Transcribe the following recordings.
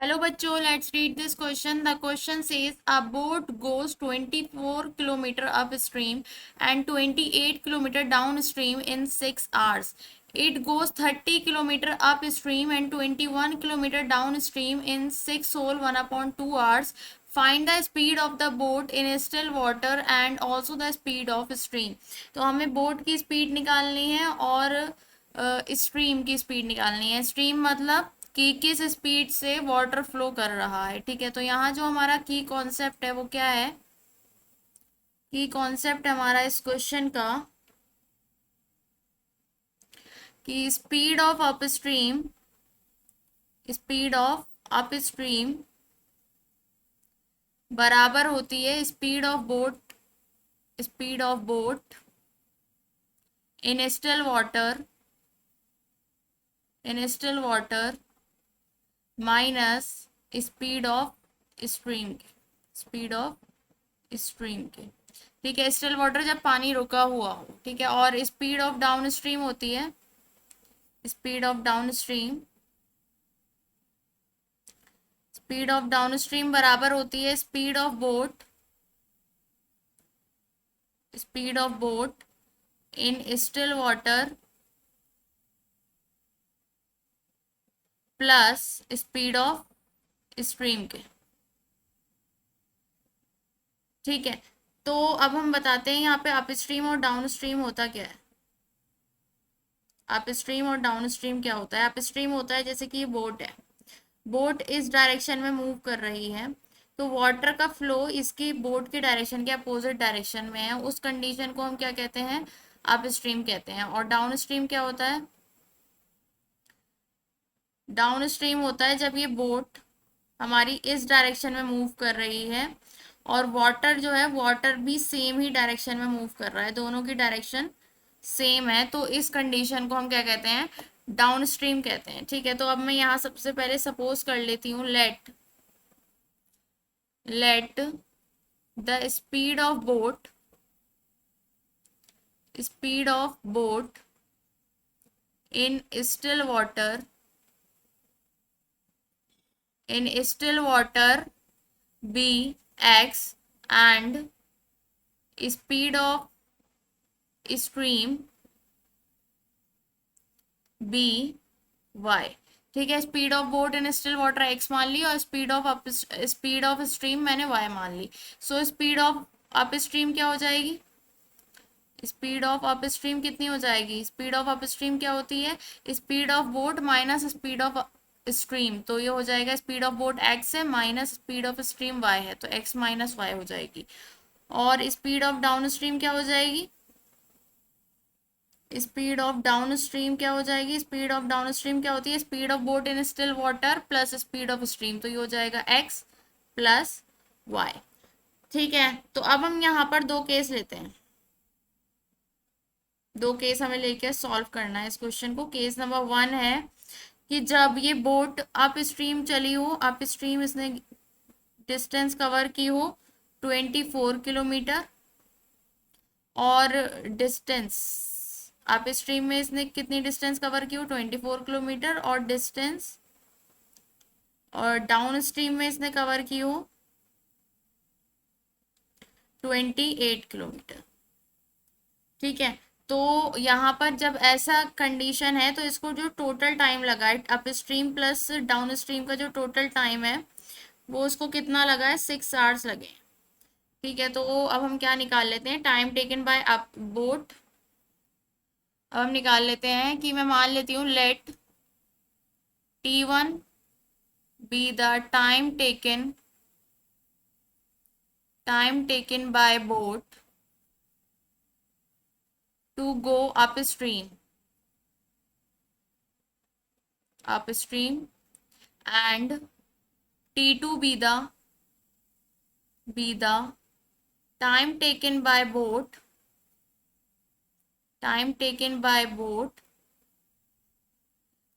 Hello बच्चों, let's read this question. The question says a boat goes 24 kilometer upstream and 28 kilometer downstream in 6 hours. It goes 30 kilometer upstream and 21 kilometer downstream in 6 whole 1 upon 2 hours. Find the speed of the boat in still water and also the speed of stream. तो हमें boat की speed निकालनी है और stream की speed निकालनी है। Stream मतलब कि किस स्पीड से वाटर फ्लो कर रहा है। ठीक है, तो यहाँ जो हमारा की कॉन्सेप्ट है वो क्या है? की कॉन्सेप्ट हमारा इस क्वेश्चन का कि स्पीड ऑफ अपस्ट्रीम बराबर होती है speed of boat in still water minus speed of stream के। ठीक है, स्टिल वाटर जब पानी रुका हुआ हो। ठीक है, और स्पीड ऑफ डाउनस्ट्रीम बराबर होती है speed of boat in still water plus speed of stream के। ठीक है, तो अब हम बताते हैं यहाँ पे अपस्ट्रीम और डाउनस्ट्रीम होता क्या है। अपस्ट्रीम और डाउनस्ट्रीम क्या होता है? अपस्ट्रीम होता है जैसे कि ये बोट इस डायरेक्शन में मूव कर रही है, तो वाटर का फ्लो इसकी बोट की डायरेक्शन के अपोजिट डायरेक्शन में है। उस कंडीशन को हम क्या कहते हैं? अपस्ट्रीम कहते हैं। और डाउनस्ट्रीम क्या होता है? डाउनस्ट्रीम होता है जब ये बोट हमारी इस डायरेक्शन में मूव कर रही है और वाटर भी सेम ही डायरेक्शन में मूव कर रहा है, दोनों की डायरेक्शन सेम है, तो इस कंडीशन को हम क्या कहते हैं? डाउनस्ट्रीम कहते हैं। ठीक है, तो अब मैं यहाँ सबसे पहले सपोज कर लेती हूँ, let the speed of boat in still water be x and speed of stream b y। ठीक है, speed of boat in still water x मान ली और स्पीड ऑफ स्ट्रीम मैंने y मान ली। So speed of upstream क्या हो जाएगी? स्पीड ऑफ अप स्ट्रीम कितनी हो जाएगी? स्पीड ऑफ अप स्ट्रीम क्या होती है? Speed of boat minus speed of stream, तो ये हो जाएगा स्पीड ऑफ बोट x है minus speed of stream y है, तो x माइनस वाई हो जाएगी। और स्पीड ऑफ डाउन स्ट्रीम क्या हो जाएगी? स्पीड ऑफ डाउन स्ट्रीम क्या हो जाएगी? स्पीड ऑफ डाउन स्ट्रीम क्या होती है? Speed of boat in still water plus speed of stream, तो ये हो जाएगा x प्लस वाई। ठीक है, तो अब हम यहाँ पर दो केस लेते हैं। दो केस हमें लेकर सॉल्व करना है इस क्वेश्चन को। केस नंबर 1 है कि जब ये बोट अप स्ट्रीम चली हो, अप स्ट्रीम इसने डिस्टेंस कवर की हो 24 किलोमीटर, और डिस्टेंस अप स्ट्रीम में इसने कितनी डिस्टेंस कवर की हो? 24 किलोमीटर, और डाउन स्ट्रीम में इसने कवर की हो 28 किलोमीटर। ठीक है, तो यहाँ पर जब ऐसा कंडीशन है तो इसको जो टोटल टाइम लगा है up stream plus down stream का जो टोटल टाइम है वो उसको कितना लगा है? 6 आवर्स लगे। ठीक है, तो अब हम क्या निकाल लेते हैं? Time taken bye up boat. अब हम निकाल लेते हैं कि मैं मान लेती हूँ let T1 be the time taken by boat to go upstream and T2 be the time taken by boat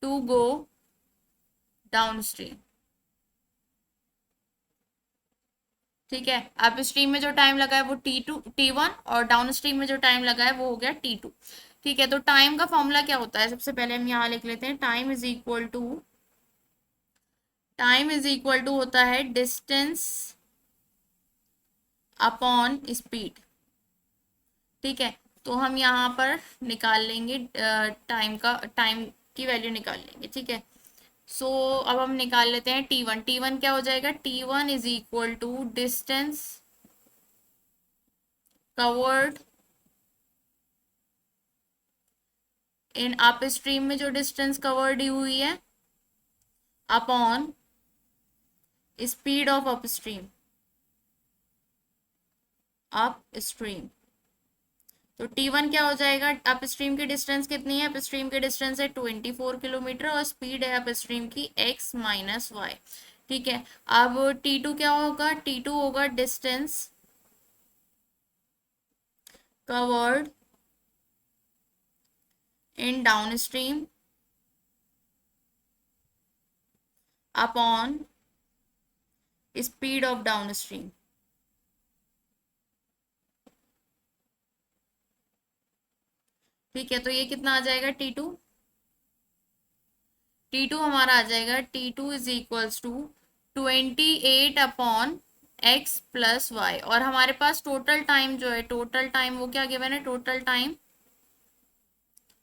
to go downstream। ठीक है, अप स्ट्रीम में जो टाइम लगा है वो T1 और डाउन स्ट्रीम में जो टाइम लगा है वो हो गया T2। ठीक है, तो टाइम का फॉर्मूला क्या होता है? सबसे पहले हम यहाँ लिख लेते हैं, time is equal to time is equal to होता है डिस्टेंस अपॉन स्पीड। ठीक है, तो हम यहाँ पर निकाल लेंगे टाइम की वैल्यू निकाल लेंगे। ठीक है, सो अब हम निकाल लेते हैं T1। T1 क्या हो जाएगा? T1 is equal to distance covered in upstream में जो डिस्टेंस कवर्ड हुई है upon speed of upstream. Upstream तो T1 क्या हो जाएगा? अप स्ट्रीम की डिस्टेंस कितनी है? अप स्ट्रीम की डिस्टेंस है 24 किलोमीटर और स्पीड है अप स्ट्रीम की x माइनस वाई। ठीक है, अब T2 क्या होगा? T2 होगा distance covered in downstream upon speed of downstream. ठीक है, तो ये कितना आ जाएगा? T2 हमारा आ जाएगा T2 is equals to 28 upon x plus y. और हमारे पास टोटल टाइम जो है, टोटल टाइम वो क्या गिवन है? टोटल टाइम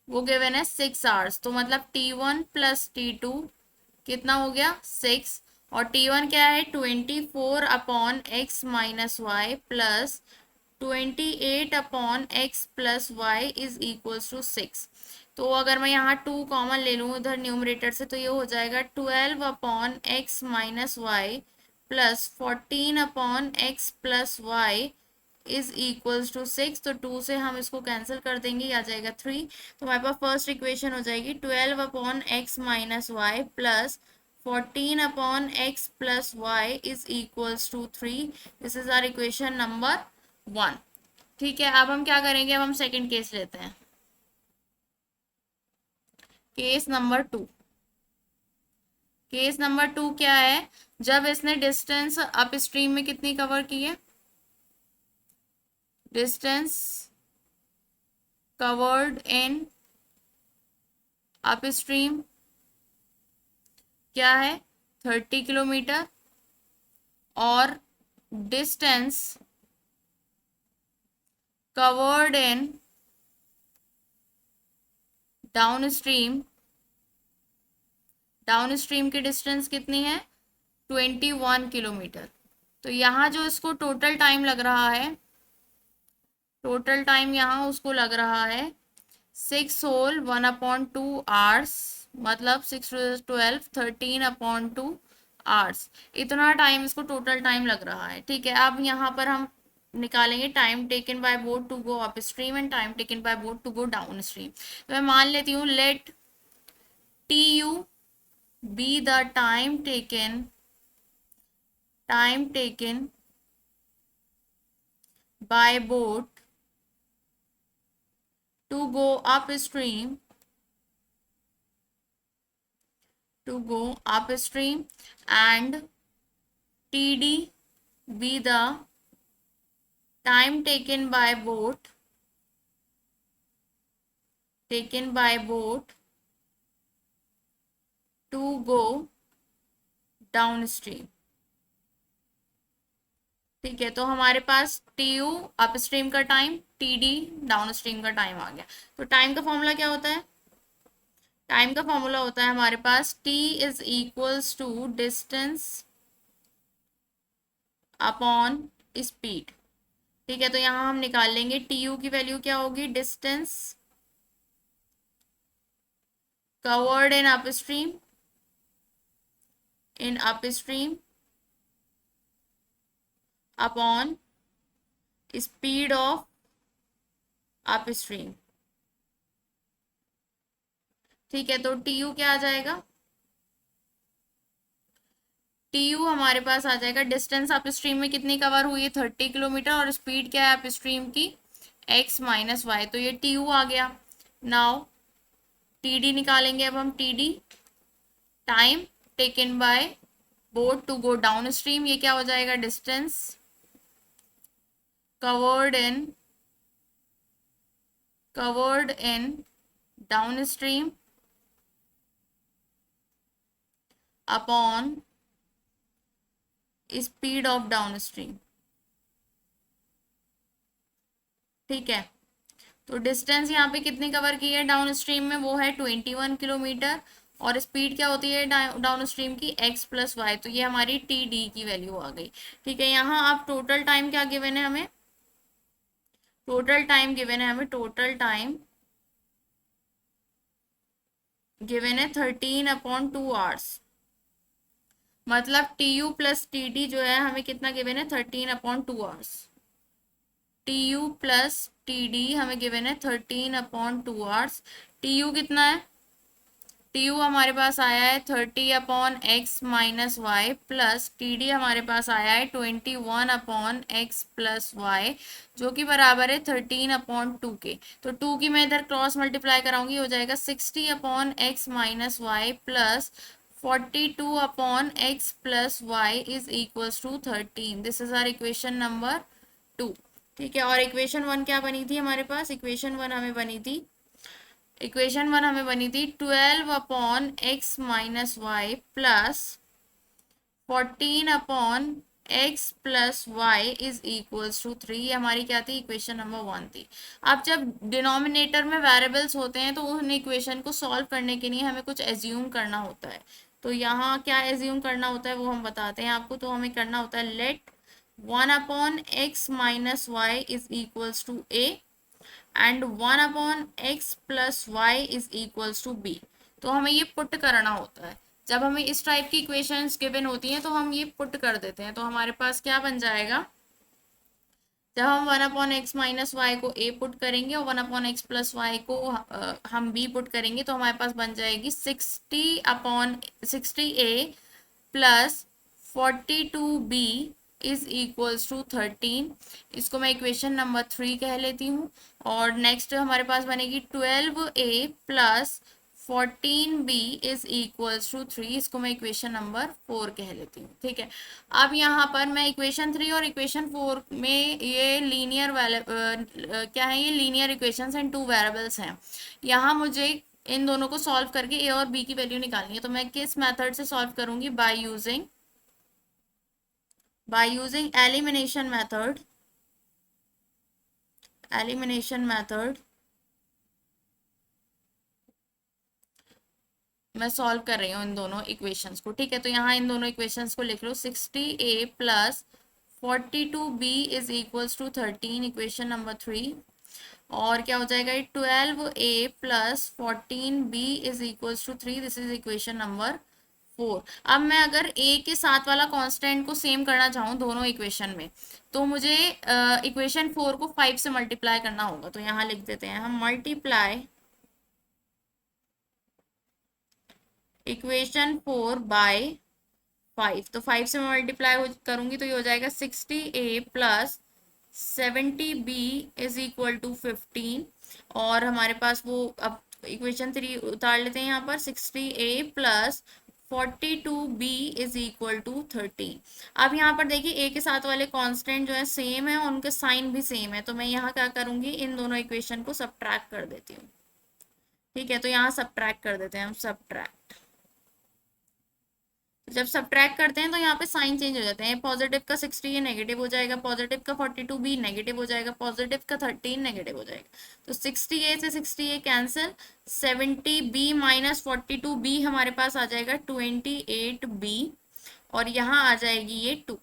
वो गिवन है 6 आवर्स। तो मतलब T1 प्लस T2 कितना हो गया? 6। और T1 क्या है? 24 upon x minus y plus 28 upon x plus y is equals to 6। तो अगर मैं यहाँ 2 कॉमन ले लूँ उधर न्यूमरेटर से, तो ये हो जाएगा 12 upon x minus y plus 14 upon x plus y is equals to 6। तो 2 से हम इसको कैंसिल कर देंगे, आ जाएगा 3। तो हमारे पास फर्स्ट इक्वेशन हो जाएगी 12 upon x minus y plus 14 upon x plus y is equals to 3। This is our equation number 1। ठीक है, अब हम क्या करेंगे? अब हम सेकेंड केस लेते हैं, केस नंबर 2। केस नंबर 2 क्या है? जब इसने डिस्टेंस अप स्ट्रीम में कितनी कवर की है? Distance covered in upstream क्या है? 30 किलोमीटर। और distance covered in down stream, down stream की डिस्टेंस कितनी है? 21 किलोमीटर। तो यहाँ जो इसको टोटल टाइम लग रहा है, टोटल टाइम यहाँ उसको लग रहा है 6 होल 1/2 आवर्स, मतलब 6 12 13/2 आवर्स। इतना टाइम इसको टोटल टाइम लग रहा है। ठीक है, अब यहाँ पर हम निकालेंगे time taken by boat to go upstream and time taken by boat to go downstream. तो मैं मान लेती हूँ let TU be the time taken by boat to go upstream, and TD be the time taken by boat to go downstream। ठीक है, तो हमारे पास TU upstream का टाइम, TD डाउनस्ट्रीम का टाइम आ गया। तो टाइम का फॉर्मूला क्या होता है? टाइम का फॉर्मूला होता है हमारे पास T is equals to distance upon speed. ठीक है, तो यहाँ हम निकाल लेंगे TU की वैल्यू क्या होगी? Distance covered in upstream upon speed of upstream. ठीक है, तो TU क्या आ जाएगा? TU हमारे पास आ जाएगा डिस्टेंस अपस्ट्रीम में कितनी कवर हुई है? 30 किलोमीटर। और स्पीड क्या है अपस्ट्रीम की? x minus y. तो ये TU आ गया। नाउ TD निकालेंगे। अब हम TD time taken by boat to go downstream, ये क्या हो जाएगा? Distance covered in downstream upon speed of downstream. ठीक है, तो डिस्टेंस यहाँ पे कितनी कवर की है डाउन स्ट्रीम में, वो है 21 किलोमीटर। और स्पीड क्या होती है डाउन स्ट्रीम की, x प्लस वाई। तो ये हमारी टी डी की वैल्यू आ गई। ठीक है, यहाँ आप टोटल टाइम क्या गिवन है हमें, टोटल टाइम गिवन है हमें, टोटल टाइम गिवन है 13/2 आवर्स। मतलब T U plus T D जो है हमें कितना गिवन है, 13/2 hours. T U plus T D हमें गिवन है 13/2 आवर्स। टी यू कितना है, टी यू हमारे पास आया है 30/x - y plus T D हमारे पास आया है 21/x+y, जो कि बराबर है 13/2 के। तो 2 की मैं इधर क्रॉस मल्टीप्लाई कराऊंगी, हो जाएगा 60/x - y plus 42/x+y is equals to 13। This is our equation number 2। ठीक है, और इक्वेशन 1 क्या बनी थी हमारे पास, इक्वेशन 1 हमें बनी थी, इक्वेशन 1 हमें बनी थी 12/x - y plus 14/x+y is equals to 3। हमारी क्या थी, इक्वेशन नंबर 1 थी। अब जब डिनोमिनेटर में वेरिएबल्स होते हैं तो उन इक्वेशन को सॉल्व करने के लिए हमें कुछ एज्यूम करना होता है। तो यहाँ क्या एज्यूम करना होता है वो हम बताते हैं आपको। तो हमें करना होता है let 1/x - y is equals to a and 1/x+y is equals to b। तो हमें ये पुट करना होता है। जब हमें इस टाइप की इक्वेशंस गिवन होती हैं तो हम ये पुट कर देते हैं। तो हमारे पास क्या बन जाएगा, जब हम 1/x - y को a पुट करेंगे और 1/x+y को हम b पुट करेंगे, तो हमारे पास बन जाएगी 60a plus 42b is equals to 13। इसको मैं इक्वेशन नंबर 3 कह लेती हूँ। और नेक्स्ट हमारे पास बनेगी 12a plus 14b is equals to 3। इसको मैं इक्वेशन नंबर 4 कह लेती हूँ। ठीक है, अब यहाँ पर मैं इक्वेशन 3 और इक्वेशन 4 में ये लीनियर वाले क्या है, ये लीनियर इक्वेशंस एंड 2 वेरिएबल्स हैं। यहाँ मुझे इन दोनों को सॉल्व करके ए और बी की वैल्यू निकालनी है। तो मैं किस मेथड से सॉल्व करूंगी, by using elimination method. Elimination method मैं सॉल्व कर रही हूँ इन दोनों इक्वेशंस को। ठीक है, तो यहाँ इन दोनों इक्वेशंस को लिख लो, 60a plus 42b is equals to 13, equation number 3। और क्या हो जाएगा, 12a plus 14b is equals to 3। This is equation number 4। अब मैं अगर a के साथ वाला कांस्टेंट को सेम करना चाहूँ दोनों इक्वेशन में, तो मुझे इक्वेशन 4 को 5 से मल्टीप्लाई करना होगा। तो यहाँ लिख देते हैं हम, मल्टीप्लाई इक्वेशन 4 बाय 5। तो 5 से मैं मल्टीप्लाई करूंगी तो ये हो जाएगा 60a plus 70b is equal to 15। और हमारे पास वो, अब इक्वेशन 3 उतार लेते हैं यहाँ पर, 60a plus 42b is equal to 13। अब यहाँ पर देखिए a के साथ वाले कांस्टेंट जो है सेम है और उनके साइन भी सेम है। तो मैं यहाँ क्या करूंगी, इन दोनों इक्वेशन को सब्ट्रैक्ट कर देती हूँ। ठीक है, तो यहाँ सब्ट्रैक्ट कर देते हैं हम, सब्ट्रैक्ट। जब सब्ट्रैक्ट करते हैं तो यहाँ पे साइन चेंज हो जाते हैं। पॉजिटिव का 60 ये नेगेटिव हो जाएगा, पॉजिटिव का 42 भी नेगेटिव हो जाएगा, पॉजिटिव का 13 नेगेटिव हो जाएगा। तो 60a से 60a cancel, 70b minus 42b हमारे पास आ जाएगा 28b। और यहाँ आ जाएगी ये 2।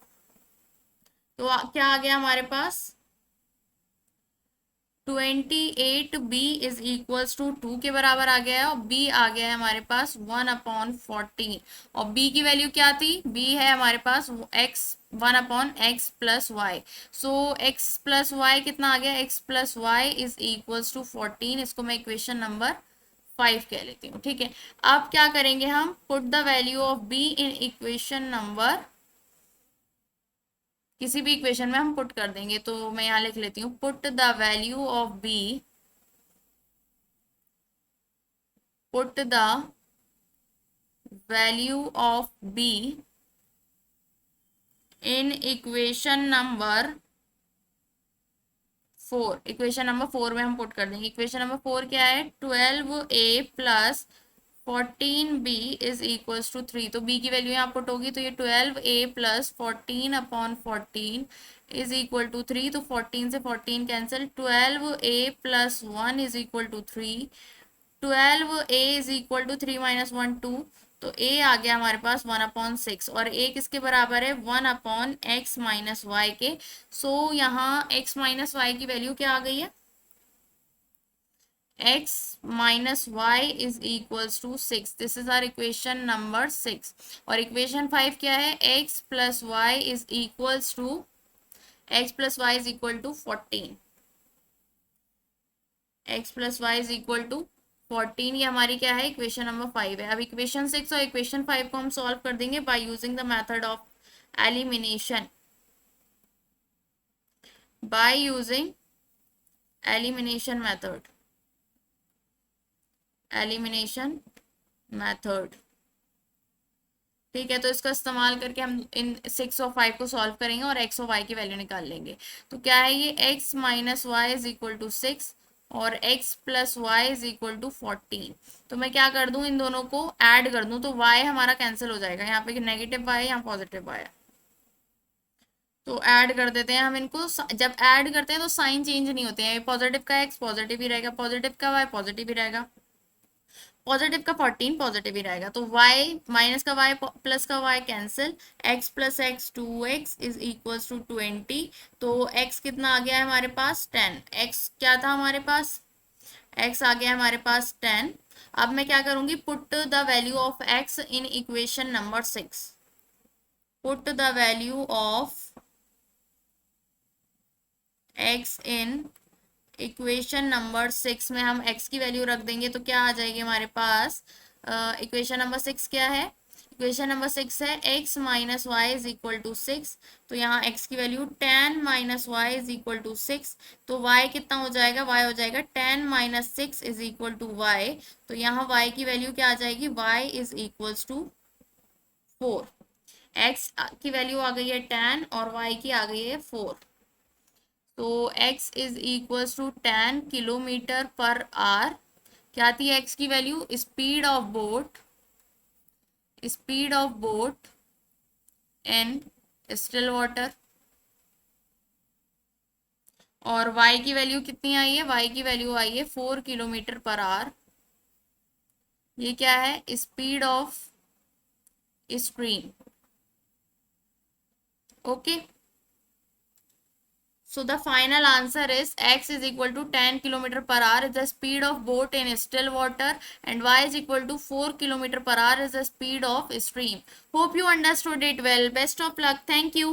तो क्या आ गया हमारे पास, 28b इज इक्वल्स टू 2 के बराबर आ गया है। और b आ गया है हमारे पास 1/14। और b की वैल्यू क्या थी, b है हमारे पास x 1/x+y। So x plus y कितना आ गया, x plus y is equals to 14। इसको मैं इक्वेशन नंबर 5 कह लेती हूँ। ठीक है, अब क्या करेंगे हम, put the value of b in equation number, किसी भी इक्वेशन में हम पुट कर देंगे। तो मैं यहाँ लिख लेती हूँ, put the value of b, put the value of b in equation number 4। Equation number 4 में हम पुट कर देंगे। इक्वेशन नंबर 4 क्या है, 12a plus 14b is equals to 3। तो b की वैल्यू यहाँ पुट होगी, तो ये 12a plus 14/14 is equal to 3। तो 14 से 14 cancel, 12a plus 1 is equal to 3। 12a is equal to 3 minus 1 2। तो a आ गया हमारे पास 1/6, और a किसके बराबर है, 1/x माइनस वाई के। सो यहाँ x माइनस वाई की वैल्यू क्या आ गई है, x minus y is equals to 6। This is our equation number 6। और इक्वेशन 5 क्या है, x plus y is equals to, x plus y is equal to 14। x plus y is equal to 14, ये हमारी क्या है, इक्वेशन नंबर 5 है। अब equation 6 और इक्वेशन 5 को हम सॉल्व कर देंगे by using the method of elimination. By using elimination method, elimination method. ठीक है, तो इसका इस्तेमाल करके हम इन 6 और 5 को सॉल्व करेंगे और x और y की वैल्यू निकाल लेंगे। तो क्या है ये, x minus y is equal to 6 और x plus y is equal to 14। तो मैं क्या कर दूं, इन दोनों को ऐड कर दूं, तो y हमारा कैंसिल हो जाएगा। यहाँ पे नेगेटिव y है, यहाँ पॉजिटिव y है, तो ऐड कर देते हैं हम इनको। जब ऐड करते हैं तो साइन चेंज नहीं होते हैं, पॉजिटिव का x पॉजिटिव ही रहेगा, पॉजिटिव का y पॉजिटिव ही रहेगा, पॉजिटिव का 14 पॉजिटिव ही रहेगा। तो y माइनस का y प्लस का y cancel, x plus x 2x is equals to 20। तो x कितना आ गया है हमारे पास, 10। x क्या था हमारे पास, x आ गया हमारे पास 10। अब मैं क्या करूंगी, put the value of x in equation number 6। Put the value of x in equation number 6 में हम x की वैल्यू रख देंगे, तो क्या आ जाएगी हमारे पास, इक्वेशन नंबर 6 क्या है, इक्वेशन नंबर 6 है x minus y is equal to 6। तो यहाँ x की value 10 minus y is equal to 6। तो y कितना हो जाएगा, y हो जाएगा 10 minus 6 is equal to y। तो यहाँ y की वैल्यू क्या आ जाएगी, y is equals to 4। x की वैल्यू आ गई है 10 और y की आ गई है 4। तो x is equals to 10 kilometre per hour. क्या थी x की वैल्यू, speed of boat, speed of boat in still water. और y की वैल्यू कितनी आई है, y की वैल्यू आई है 4 किलोमीटर पर आवर। ये क्या है, speed of stream. Okay, so the final answer is x is equal to 10 kilometer per hour is the speed of boat in still water, and y is equal to 4 kilometer per hour is the speed of stream. Hope you understood it well. Best of luck. Thank you.